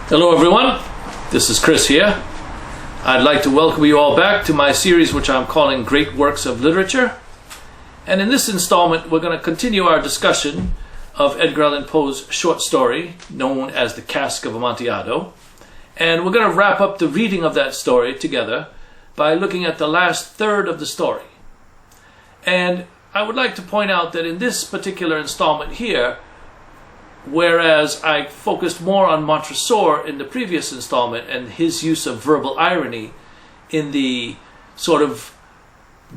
Hello everyone, this is Chris here. I'd like to welcome you all back to my series which I'm calling Great Works of Literature. And in this installment we're going to continue our discussion of Edgar Allan Poe's short story known as the Cask of Amontillado. And we're going to wrap up the reading of that story together by looking at the last third of the story. And I would like to point out that in this particular installment here, whereas I focused more on Montresor in the previous installment and his use of verbal irony in the sort of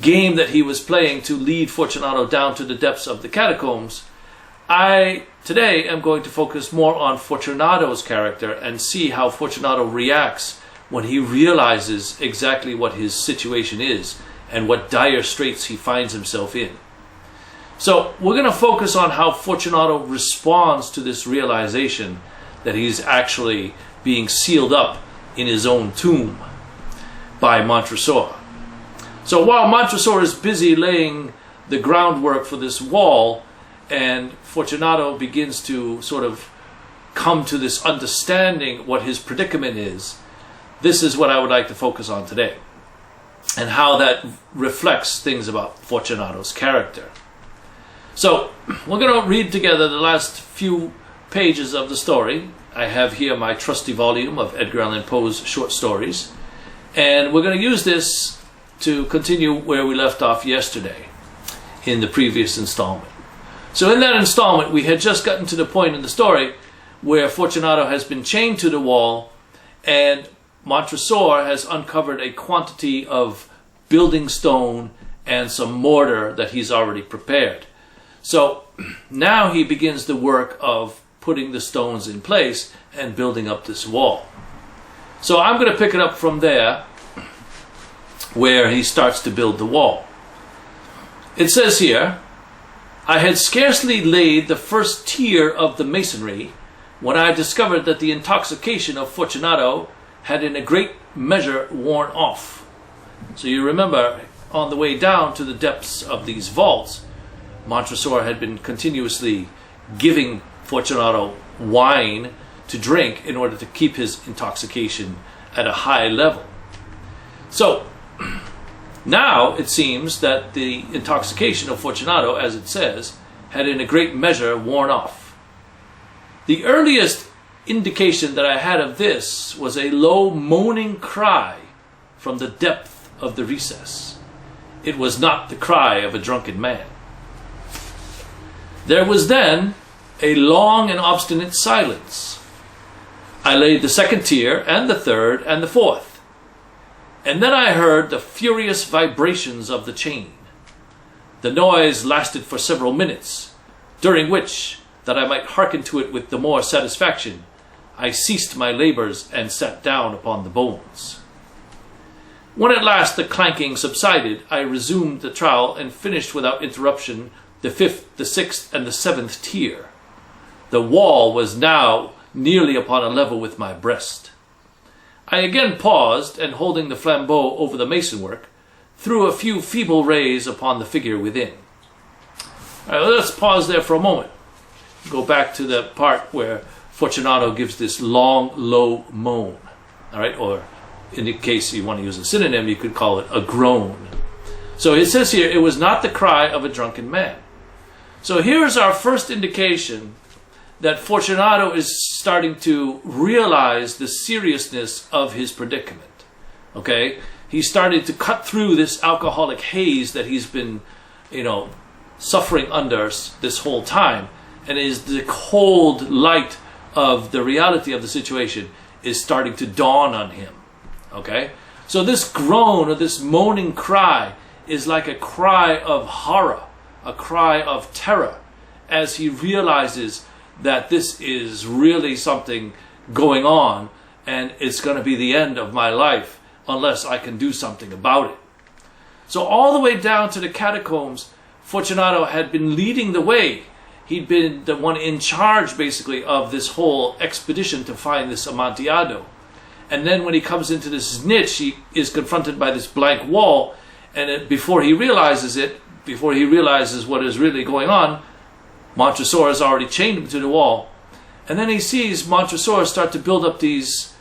game that he was playing to lead Fortunato down to the depths of the catacombs, I today am going to focus more on Fortunato's character and see how Fortunato reacts when he realizes exactly what his situation is and what dire straits he finds himself in. So we're going to focus on how Fortunato responds to this realization that he's actually being sealed up in his own tomb by Montresor. So while Montresor is busy laying the groundwork for this wall, and Fortunato begins to sort of come to this understanding what his predicament is, this is what I would like to focus on today, and how that reflects things about Fortunato's character. So, we're going to read together the last few pages of the story. I have here my trusty volume of Edgar Allan Poe's short stories. And we're going to use this to continue where we left off yesterday in the previous installment. So in that installment, we had just gotten to the point in the story where Fortunato has been chained to the wall and Montresor has uncovered a quantity of building stone and some mortar that he's already prepared. So now he begins the work of putting the stones in place and building up this wall. So I'm going to pick it up from there where he starts to build the wall. It says here, "I had scarcely laid the first tier of the masonry when I discovered that the intoxication of Fortunato had in a great measure worn off." So you remember, on the way down to the depths of these vaults, Montresor had been continuously giving Fortunato wine to drink in order to keep his intoxication at a high level. So now it seems that the intoxication of Fortunato, as it says, had in a great measure worn off. The earliest indication that I had of this was a low moaning cry from the depth of the recess. It was not the cry of a drunken man. There was then a long and obstinate silence. I laid the second tier and the third and the fourth. And then I heard the furious vibrations of the chain. The noise lasted for several minutes, during which, that I might hearken to it with the more satisfaction, I ceased my labors and sat down upon the bones. When at last the clanking subsided, I resumed the trowel and finished without interruption the fifth, the sixth, and the seventh tier. The wall was now nearly upon a level with my breast. I again paused, and holding the flambeau over the masonwork, threw a few feeble rays upon the figure within. All right, let's pause there for a moment. Go back to the part where Fortunato gives this long, low moan. All right, or in the case you want to use a synonym, you could call it a groan. So it says here, it was not the cry of a drunken man. So here's our first indication that Fortunato is starting to realize the seriousness of his predicament. Okay? He's starting to cut through this alcoholic haze that he's been, suffering under this whole time. And the cold light of the reality of the situation is starting to dawn on him. Okay? So this groan or this moaning cry is like a cry of horror, a cry of terror, as he realizes that this is really something going on and it's going to be the end of my life unless I can do something about it. So all the way down to the catacombs, Fortunato had been leading the way. He'd been the one in charge, basically, of this whole expedition to find this Amontillado. And then when he comes into this niche, he is confronted by this blank wall, and before he realizes what is really going on, Montresor has already chained him to the wall. And then he sees Montresor start to build up these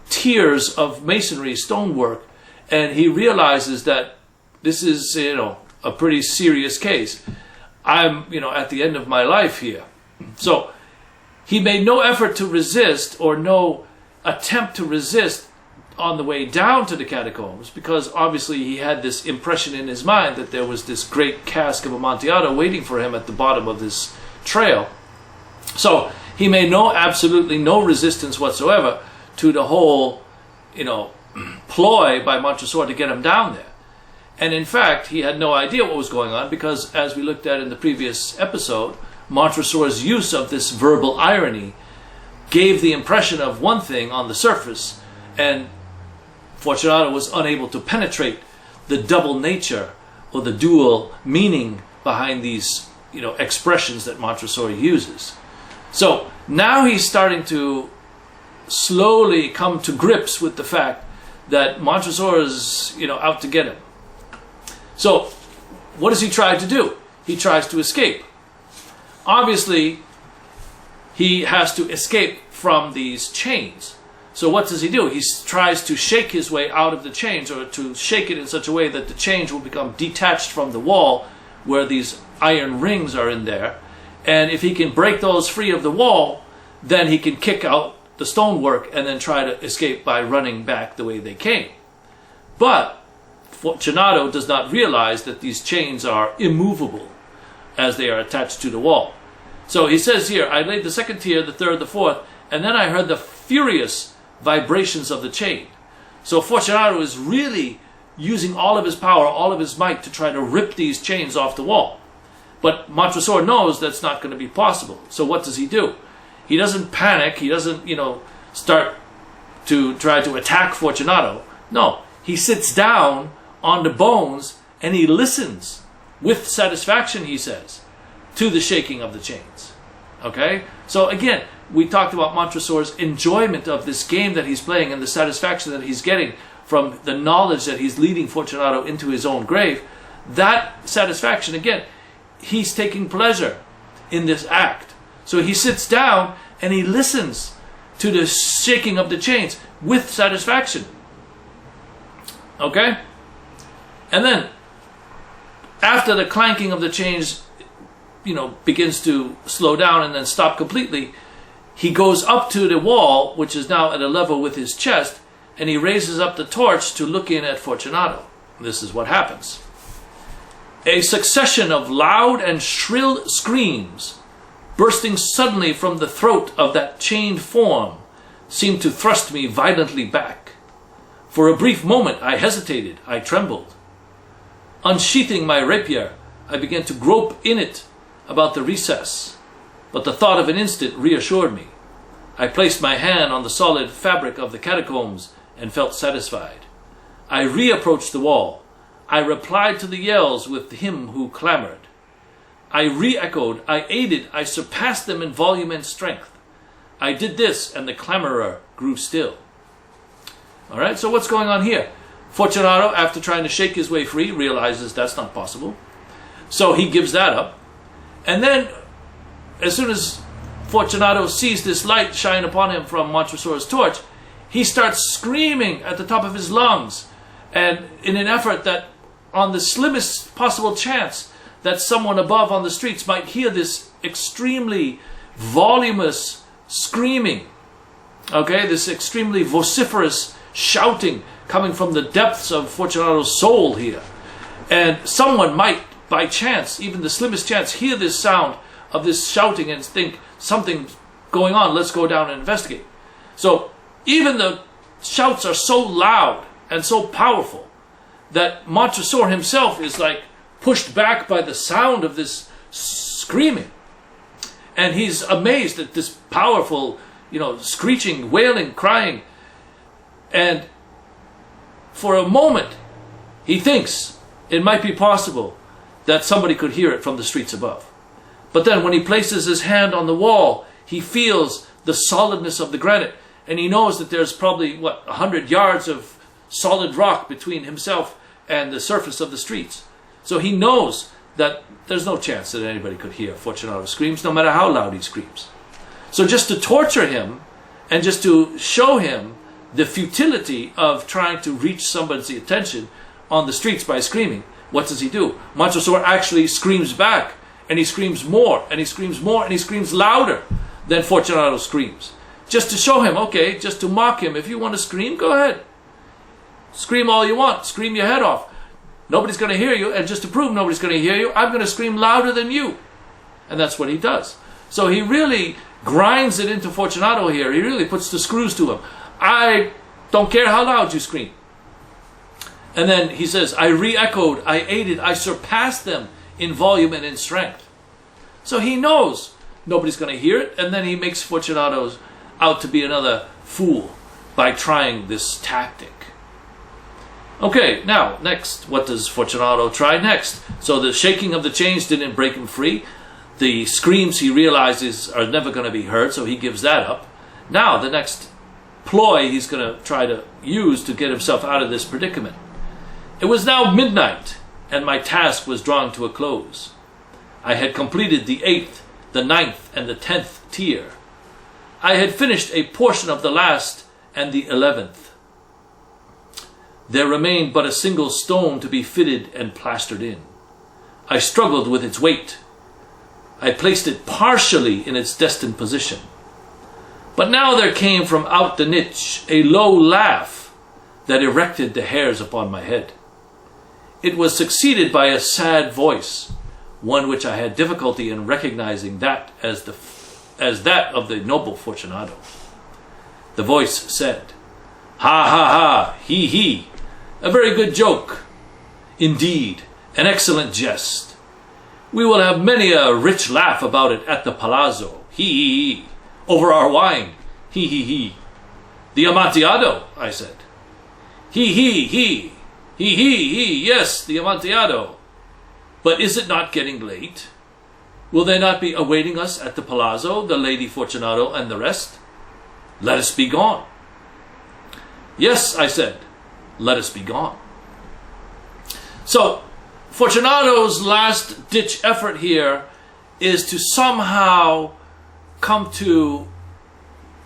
tiers of masonry, stonework, and he realizes that this is, a pretty serious case. I'm, at the end of my life here. So he made no effort to resist, or no attempt to resist on the way down to the catacombs, because obviously he had this impression in his mind that there was this great cask of Amontillado waiting for him at the bottom of this trail. So he made absolutely no resistance whatsoever to the whole, ploy by Montresor to get him down there. And in fact, he had no idea what was going on, because as we looked at in the previous episode, Montresor's use of this verbal irony gave the impression of one thing on the surface, and Fortunato was unable to penetrate the double nature or the dual meaning behind these, expressions that Montresor uses. So now he's starting to slowly come to grips with the fact that Montresor is, out to get him. So what does he try to do? He tries to escape. Obviously, he has to escape from these chains. So what does he do? He tries to shake his way out of the chains, or to shake it in such a way that the chains will become detached from the wall where these iron rings are in there. And if he can break those free of the wall, then he can kick out the stonework and then try to escape by running back the way they came. But Fortunato does not realize that these chains are immovable as they are attached to the wall. So he says here, I laid the second tier, the third, the fourth, and then I heard the furious vibrations of the chain. So Fortunato is really using all of his power, all of his might to try to rip these chains off the wall. But Montresor knows that's not going to be possible. So what does he do? He doesn't panic. He doesn't, start to try to attack Fortunato. No, he sits down on the bones and he listens with satisfaction, he says, to the shaking of the chains. Okay? So again, we talked about Montresor's enjoyment of this game that he's playing and the satisfaction that he's getting from the knowledge that he's leading Fortunato into his own grave. That satisfaction, again, he's taking pleasure in this act. So he sits down and he listens to the shaking of the chains with satisfaction. Okay? And then, after the clanking of the chains, begins to slow down and then stop completely, he goes up to the wall, which is now at a level with his chest, and he raises up the torch to look in at Fortunato. This is what happens. A succession of loud and shrill screams, bursting suddenly from the throat of that chained form, seemed to thrust me violently back. For a brief moment I hesitated, I trembled. Unsheathing my rapier, I began to grope in it about the recess, but the thought of an instant reassured me. I placed my hand on the solid fabric of the catacombs and felt satisfied. I reapproached the wall. I replied to the yells with him who clamored. I re-echoed, I aided, I surpassed them in volume and strength. I did this, and the clamorer grew still. All right, so what's going on here? Fortunato, after trying to shake his way free, realizes that's not possible. So he gives that up. And then, as soon as Fortunato sees this light shine upon him from Montresor's torch, he starts screaming at the top of his lungs, and in an effort that, on the slimmest possible chance that someone above on the streets might hear this extremely voluminous screaming, okay, this extremely vociferous shouting coming from the depths of Fortunato's soul here. And someone might, by chance, even the slimmest chance, hear this sound of this shouting and think something's going on, let's go down and investigate. So even the shouts are so loud and so powerful that Montresor himself is like pushed back by the sound of this screaming. And he's amazed at this powerful, screeching, wailing, crying. And for a moment, he thinks it might be possible that somebody could hear it from the streets above. But then when he places his hand on the wall, he feels the solidness of the granite. And he knows that there's probably, 100 yards of solid rock between himself and the surface of the streets. So he knows that there's no chance that anybody could hear Fortunato's screams, no matter how loud he screams. So just to torture him and just to show him the futility of trying to reach somebody's attention on the streets by screaming, what does he do? Montresor actually screams back, and he screams more, and he screams more, and he screams louder than Fortunato screams. Just to show him, okay, just to mock him. If you want to scream, go ahead. Scream all you want. Scream your head off. Nobody's going to hear you, and just to prove nobody's going to hear you, I'm going to scream louder than you. And that's what he does. So he really grinds it into Fortunato here. He really puts the screws to him. I don't care how loud you scream. And then he says, I re-echoed, I aided, I surpassed them in volume and in strength. So he knows nobody's going to hear it, and then he makes Fortunato out to be another fool by trying this tactic. Okay, now, next, what does Fortunato try next? So the shaking of the chains didn't break him free. The screams he realizes are never going to be heard, so he gives that up. Now, the next ploy he's going to try to use to get himself out of this predicament. It was now midnight, and my task was drawing to a close. I had completed the 8th, the 9th, and the 10th tier. I had finished a portion of the last and the 11th. There remained but a single stone to be fitted and plastered in. I struggled with its weight. I placed it partially in its destined position. But now there came from out the niche a low laugh that erected the hairs upon my head. It was succeeded by a sad voice, one which I had difficulty in recognizing that as that of the noble Fortunato. The voice said, "Ha ha ha, he he, a very good joke. Indeed, an excellent jest. We will have many a rich laugh about it at the palazzo, he he he, over our wine, he he he." "The Amontillado," I said. "He he he, he he he, yes, the Amontillado. But is it not getting late? Will they not be awaiting us at the palazzo, the Lady Fortunato and the rest? Let us be gone." "Yes," I said, "let us be gone." So, Fortunato's last-ditch effort here is to somehow come to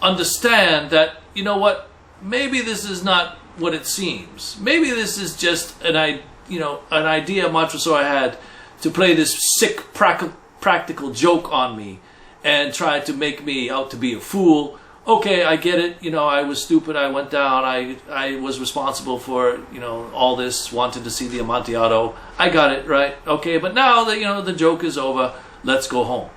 understand that, you know what, maybe this is not what it seems. Maybe this is just an idea Montresor had to play this sick practical joke on me and try to make me out to be a fool. Okay, I get it. I was stupid. I went down. I was responsible for, all this, wanted to see the Amontillado. I got it, right? Okay, but now that, the joke is over, let's go home.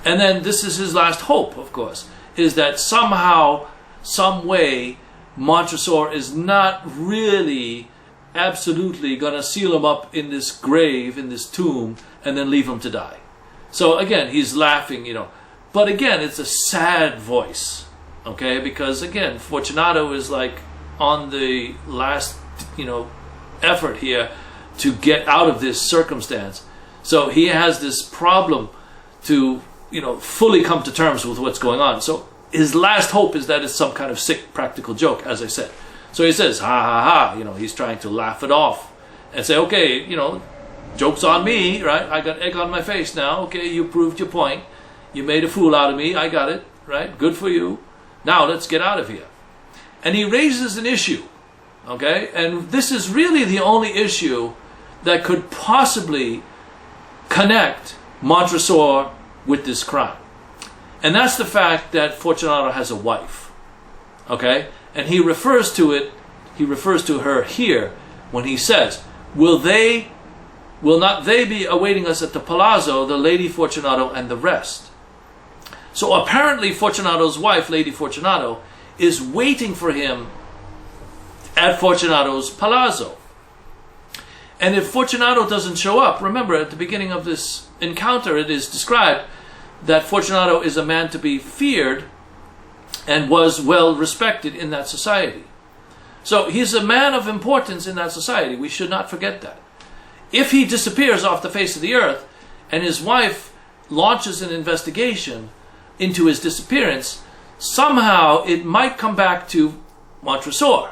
And then this is his last hope, of course, is that somehow, some way, Montresor is not really absolutely going to seal him up in this grave, in this tomb, and then leave him to die. So again, he's laughing, But again, it's a sad voice, okay? Because again, Fortunato is like on the last, effort here to get out of this circumstance. So he has this problem to, fully come to terms with what's going on. So his last hope is that it's some kind of sick practical joke, as I said. So he says, ha ha ha, he's trying to laugh it off and say, okay, joke's on me, right? I got egg on my face now. Okay, you proved your point. You made a fool out of me. I got it, right? Good for you. Now let's get out of here. And he raises an issue, okay? And this is really the only issue that could possibly connect Montresor with this crime. And that's the fact that Fortunato has a wife, okay? And he refers to her here when he says, will not they be awaiting us at the palazzo, the Lady Fortunato and the rest? So apparently Fortunato's wife, Lady Fortunato, is waiting for him at Fortunato's palazzo. And if Fortunato doesn't show up, remember at the beginning of this encounter it is described that Fortunato is a man to be feared and was well respected in that society. So he's a man of importance in that society. We should not forget that. If he disappears off the face of the earth and his wife launches an investigation into his disappearance, somehow it might come back to Montresor.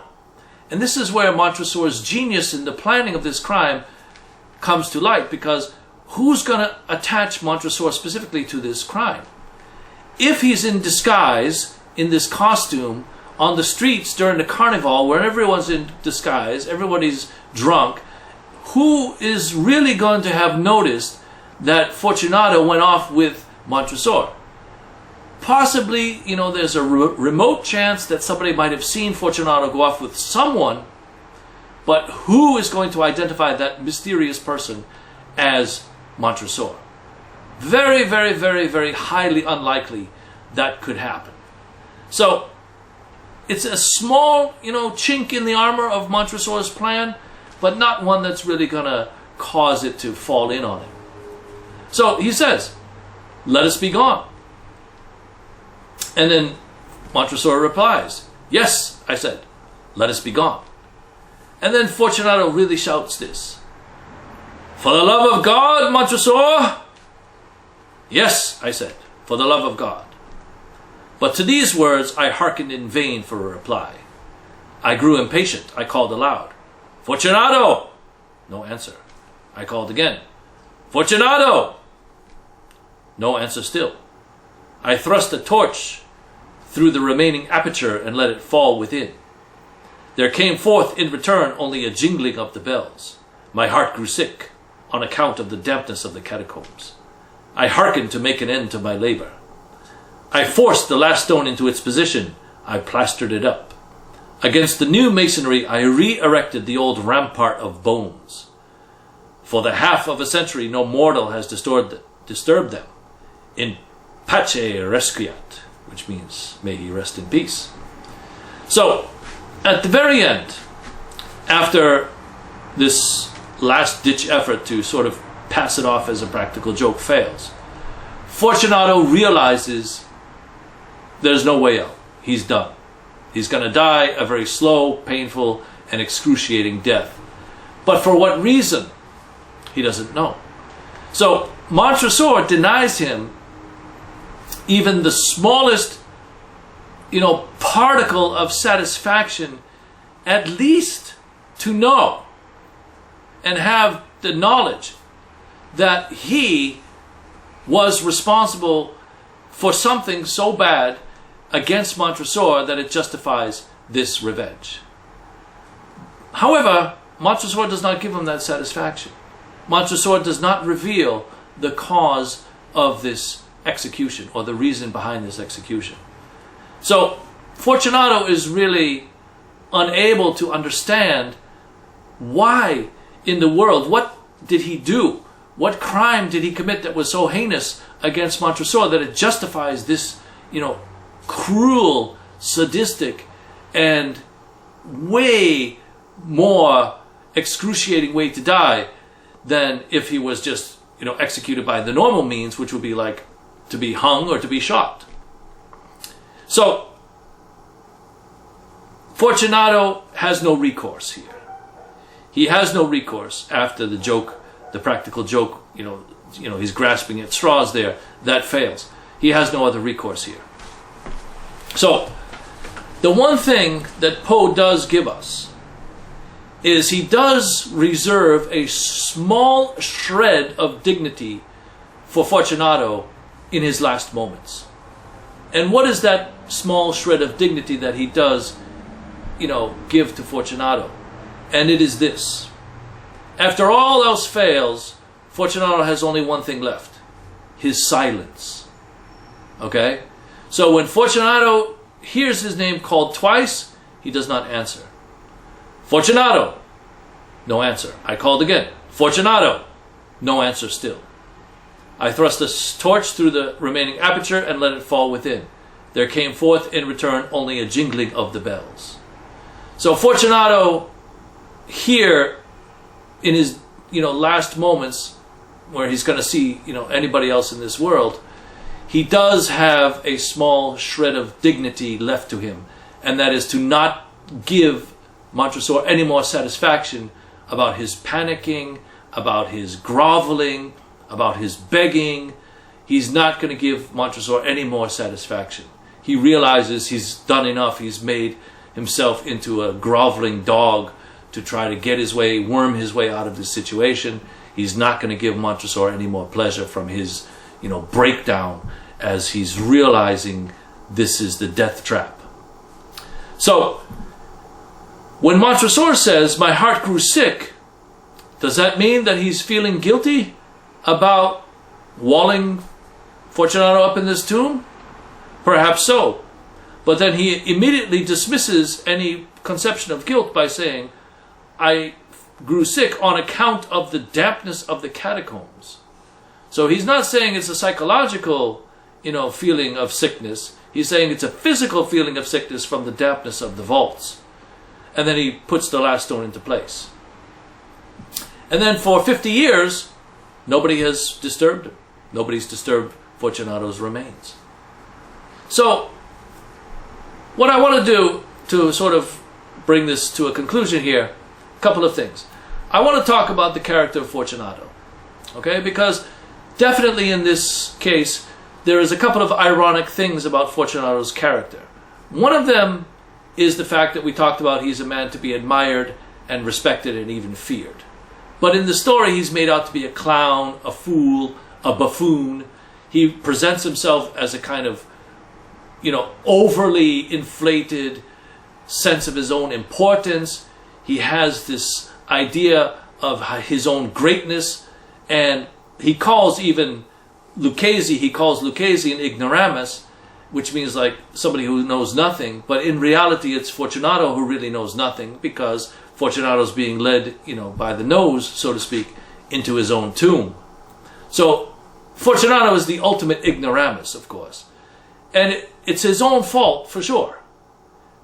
And this is where Montresor's genius in the planning of this crime comes to light, because who's going to attach Montresor specifically to this crime? if he's in disguise, in this costume, on the streets during the carnival, where everyone's in disguise, everybody's drunk, who is really going to have noticed that Fortunato went off with Montresor? Possibly, there's a remote chance that somebody might have seen Fortunato go off with someone, but who is going to identify that mysterious person as Montresor? Very, very, very, very highly unlikely that could happen. So, it's a small, chink in the armor of Montresor's plan, but not one that's really going to cause it to fall in on him. So he says, "Let us be gone." And then Montresor replies, "Yes," I said, "let us be gone." And then Fortunato really shouts this, "For the love of God, Montresor!" "Yes," I said, "for the love of God." But to these words I hearkened in vain for a reply. I grew impatient. I called aloud, "Fortunato!" No answer. I called again, "Fortunato!" No answer still. I thrust a torch through the remaining aperture and let it fall within. There came forth in return only a jingling of the bells. My heart grew sick on account of the dampness of the catacombs. I hearkened to make an end to my labor. I forced the last stone into its position. I plastered it up. Against the new masonry, I re-erected the old rampart of bones. For the half of a century, no mortal has disturbed them. In pace resquiat, which means, may he rest in peace. So, at the very end, after this last-ditch effort to sort of pass it off as a practical joke fails, Fortunato realizes there's no way out. He's done. He's going to die a very slow, painful, and excruciating death. But for what reason? He doesn't know. So Montresor denies him even the smallest, particle of satisfaction, at least to know and have the knowledge that he was responsible for something so bad against Montresor that it justifies this revenge. However, Montresor does not give him that satisfaction. Montresor does not reveal the cause of this execution or the reason behind this execution. So Fortunato is really unable to understand why in the world, what did he do? What crime did he commit that was so heinous against Montresor that it justifies this, cruel, sadistic, and way more excruciating way to die than if he was just, executed by the normal means, which would be like to be hung or to be shot. So, Fortunato has no recourse here. He has no recourse after the joke, the practical joke, he's grasping at straws there. That fails. He has no other recourse here. So, the one thing that Poe does give us is he does reserve a small shred of dignity for Fortunato in his last moments. And what is that small shred of dignity that he does, give to Fortunato? And it is this. After all else fails, Fortunato has only one thing left: his silence. Okay? So when Fortunato hears his name called twice, he does not answer. Fortunato! No answer. I called again. Fortunato! No answer still. I thrust a torch through the remaining aperture and let it fall within. There came forth in return only a jingling of the bells. So Fortunato, here in his last moments, where he's going to see anybody else in this world, he does have a small shred of dignity left to him, and that is to not give Montresor any more satisfaction about his panicking, about his groveling, about his begging. He's not going to give Montresor any more satisfaction. He realizes he's done enough. He's made himself into a groveling dog to try to get his way, worm his way out of this situation. He's not going to give Montresor any more pleasure from his, breakdown as he's realizing this is the death trap. So, when Montresor says, "My heart grew sick," does that mean that he's feeling guilty about walling Fortunato up in this tomb? Perhaps so. But then he immediately dismisses any conception of guilt by saying, "I grew sick on account of the dampness of the catacombs." So he's not saying it's a psychological, feeling of sickness. He's saying it's a physical feeling of sickness from the dampness of the vaults. And then he puts the last stone into place. And then for 50 years, nobody has disturbed him. Nobody's disturbed Fortunato's remains. So, what I want to do to sort of bring this to a conclusion here, a couple of things. I want to talk about the character of Fortunato, okay? Because definitely in this case, there is a couple of ironic things about Fortunato's character. One of them is the fact that we talked about he's a man to be admired and respected and even feared. But in the story, he's made out to be a clown, a fool, a buffoon. He presents himself as a kind of, overly inflated sense of his own importance. He has this idea of his own greatness, and he calls even Lucchese an ignoramus, which means like somebody who knows nothing. But in reality, it's Fortunato who really knows nothing, because Fortunato's being led, by the nose, so to speak, into his own tomb. So Fortunato is the ultimate ignoramus, of course. And it's his own fault, for sure,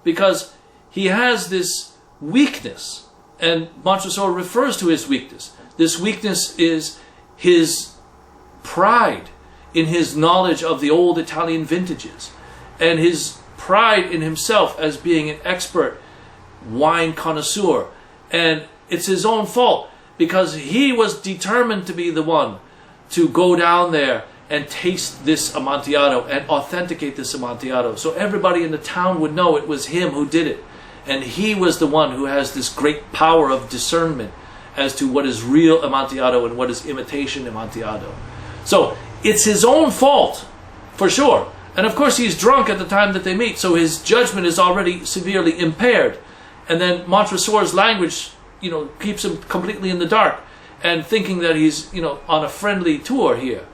because he has this weakness, and Montresor refers to his weakness. This weakness is his pride in his knowledge of the old Italian vintages, and his pride in himself as being an expert wine connoisseur. And it's his own fault, because he was determined to be the one to go down there and taste this Amontillado and authenticate this Amontillado, so everybody in the town would know it was him who did it. And he was the one who has this great power of discernment as to what is real Amontillado and what is imitation Amontillado. So it's his own fault, for sure. And of course he's drunk at the time that they meet, so his judgment is already severely impaired. And then Montresor's language, keeps him completely in the dark, and thinking that he's, on a friendly tour here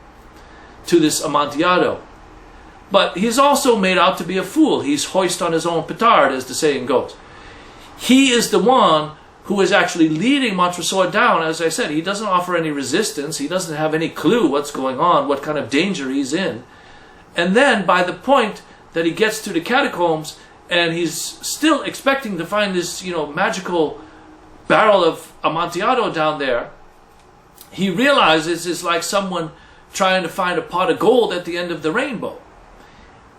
to this Amontillado. But he's also made out to be a fool. He's hoist on his own petard, as the saying goes. He is the one who is actually leading Montresor down. As I said, he doesn't offer any resistance. He doesn't have any clue what's going on, what kind of danger he's in. And then by the point that he gets to the catacombs, and he's still expecting to find this, magical barrel of Amontillado down there, he realizes it's like someone trying to find a pot of gold at the end of the rainbow.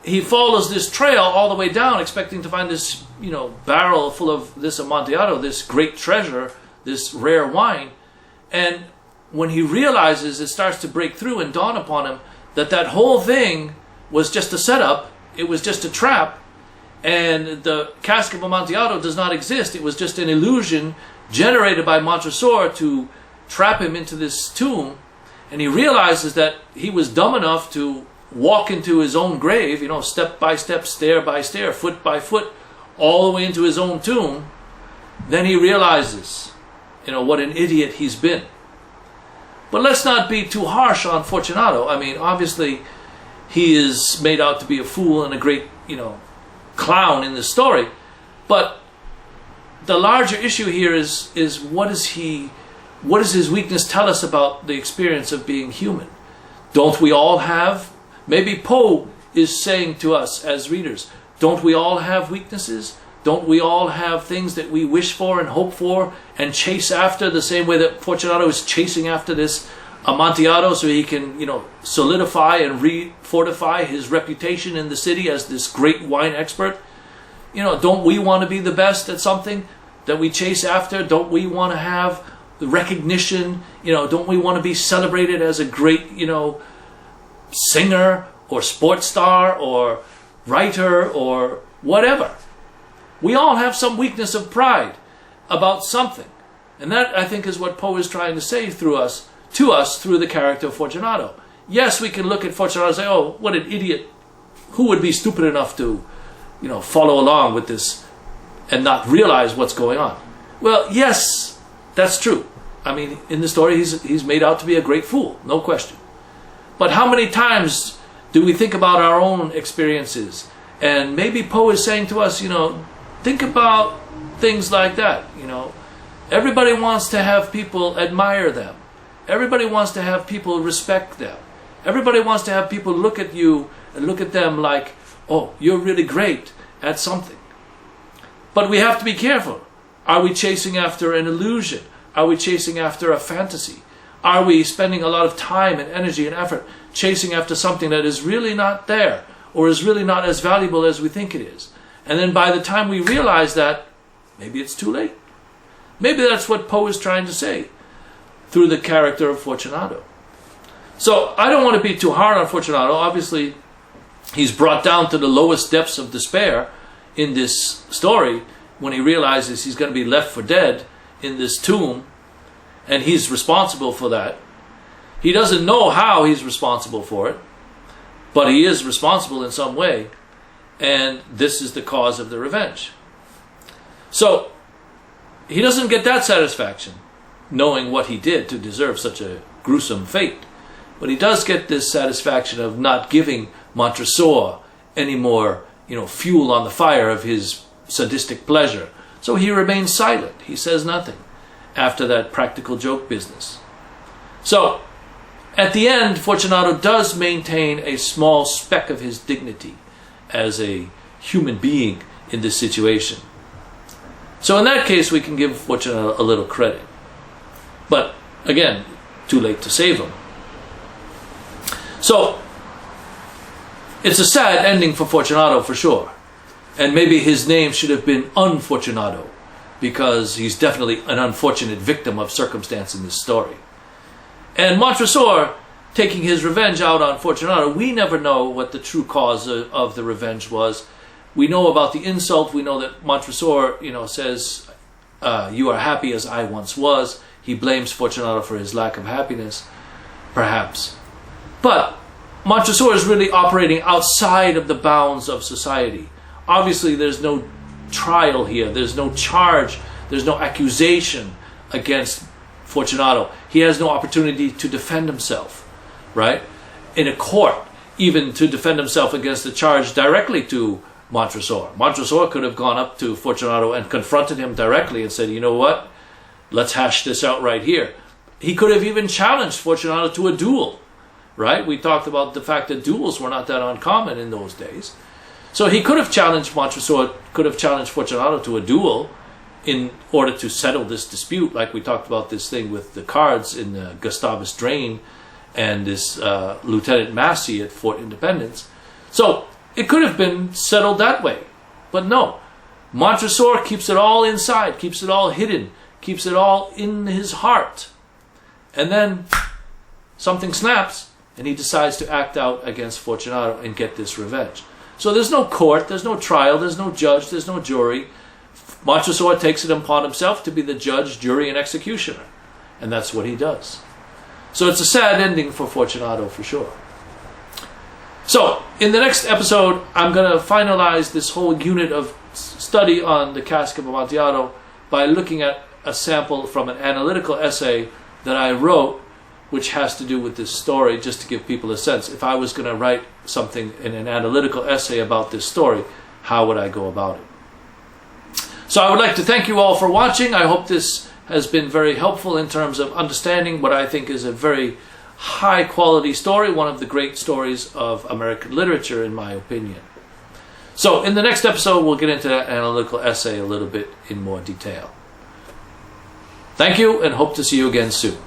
He follows this trail all the way down, expecting to find this, barrel full of this Amontillado, this great treasure, this rare wine. And when he realizes, it starts to break through and dawn upon him that that whole thing was just a setup. It was just a trap. And the Cask of Amontillado does not exist. It was just an illusion generated by Montresor to trap him into this tomb. And he realizes that he was dumb enough to walk into his own grave, step by step, stair by stair, foot by foot, all the way into his own tomb. Then he realizes, what an idiot he's been. But let's not be too harsh on Fortunato. I mean, obviously, he is made out to be a fool and a great, clown in the story. But the larger issue here is what does his weakness tell us about the experience of being human? Don't we all have, maybe Poe is saying to us as readers, don't we all have weaknesses? Don't we all have things that we wish for and hope for and chase after, the same way that Fortunato is chasing after this Amontillado so he can, solidify and refortify his reputation in the city as this great wine expert? Don't we want to be the best at something that we chase after? Don't we want to have the recognition? Don't we want to be celebrated as a great, singer or sports star or writer or whatever? We all have some weakness of pride about something. And that, I think, is what Poe is trying to say to us through the character of Fortunato. yes, we can look at Fortunato and say, oh, what an idiot. Who would be stupid enough to, follow along with this and not realize what's going on? Well, yes, that's true. I mean, in the story, he's made out to be a great fool, no question. But how many times do we think about our own experiences? And maybe Poe is saying to us, think about things like that. Everybody wants to have people admire them. Everybody wants to have people respect them. Everybody wants to have people look at you and look at them like, oh, you're really great at something. But we have to be careful. Are we chasing after an illusion? Are we chasing after a fantasy? Are we spending a lot of time and energy and effort chasing after something that is really not there, or is really not as valuable as we think it is? And then by the time we realize that, maybe it's too late. Maybe that's what Poe is trying to say through the character of Fortunato. So I don't want to be too hard on Fortunato. Obviously, he's brought down to the lowest depths of despair in this story when he realizes he's going to be left for dead in this tomb, and he's responsible for that. He doesn't know how he's responsible for it, but he is responsible in some way, and this is the cause of the revenge. So he doesn't get that satisfaction, knowing what he did to deserve such a gruesome fate. But he does get this satisfaction of not giving Montresor any more, fuel on the fire of his sadistic pleasure. So he remains silent. He says nothing after that practical joke business. So at the end, Fortunato does maintain a small speck of his dignity as a human being in this situation. So in that case, we can give Fortunato a little credit. But again, too late to save him. So it's a sad ending for Fortunato for sure. And maybe his name should have been Unfortunato, because he's definitely an unfortunate victim of circumstance in this story. And Montresor taking his revenge out on Fortunato, we never know what the true cause of the revenge was. We know about the insult. We know that Montresor, says, you are happy as I once was. He blames Fortunato for his lack of happiness, perhaps. But Montresor is really operating outside of the bounds of society. Obviously, there's no trial here. There's no charge. There's no accusation against Fortunato. He has no opportunity to defend himself, right? In a court, even to defend himself against the charge directly to Montresor. Montresor could have gone up to Fortunato and confronted him directly and said, you know what? Let's hash this out right here. He could have even challenged Fortunato to a duel, right? We talked about the fact that duels were not that uncommon in those days. So he could have challenged Montresor, could have challenged Fortunato to a duel in order to settle this dispute, like we talked about this thing with the cards in the Gustavus Drain and this Lieutenant Massey at Fort Independence. So it could have been settled that way. But no, Montresor keeps it all inside, keeps it all hidden, keeps it all in his heart. And then something snaps and he decides to act out against Fortunato and get this revenge. So there's no court, there's no trial, there's no judge, there's no jury. Montresor takes it upon himself to be the judge, jury, and executioner. And that's what he does. So it's a sad ending for Fortunato for sure. So in the next episode, I'm going to finalize this whole unit of study on the Cask of Amontillado by looking at a sample from an analytical essay that I wrote, which has to do with this story, just to give people a sense. If I was going to write something in an analytical essay about this story, how would I go about it? So I would like to thank you all for watching. I hope this has been very helpful in terms of understanding what I think is a very high quality story, one of the great stories of American literature in my opinion. So in the next episode, we'll get into that analytical essay a little bit in more detail. Thank you, and hope to see you again soon.